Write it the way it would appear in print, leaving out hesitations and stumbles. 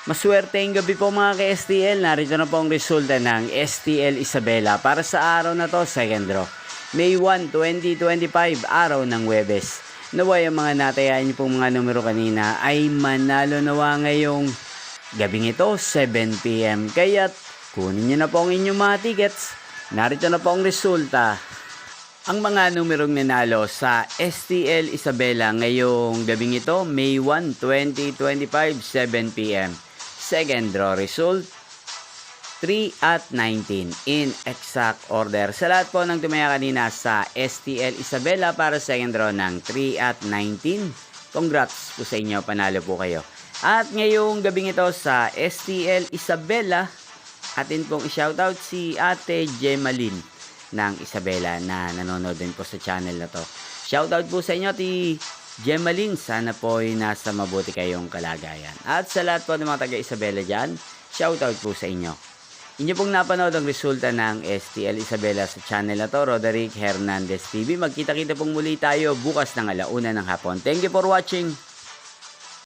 Maswerteng gabi po mga ka-STL. Narito na po ang resulta ng STL Isabela para sa araw na to, second draw. May 1, 2025, araw ng Huwebes. Naway ang mga natayaan niyo pong mga numero kanina ay manalo nawa ngayong gabing ito, 7 PM. Kaya't kunin niyo na po ang inyong mga tickets. Narito na po ang resulta. Ang mga numerong nanalo sa STL Isabela ngayong gabing ito, May 1, 2025, 7 PM. Second draw result, 3 at 19 in exact order. Sa lahat po ng tumaya kanina sa STL Isabela para second draw ng 3 at 19, congrats po sa inyo, panalo po kayo. At ngayong gabing ito sa STL Isabela, atin pong i-shoutout si Ate Gemaline ng Isabela na nanonood din po sa channel na to. Shoutout po sa inyo, Ate Gemaline, sana po ay nasa mabuti kayong kalagayan. At sa lahat po ng mga taga-Isabela dyan, shoutout po sa inyo. Inyo pong napanood ang resulta ng STL Isabela sa channel na to, Roderick Hernandez TV. Magkita-kita pong muli tayo bukas ng 1:00 ng hapon. Thank you for watching.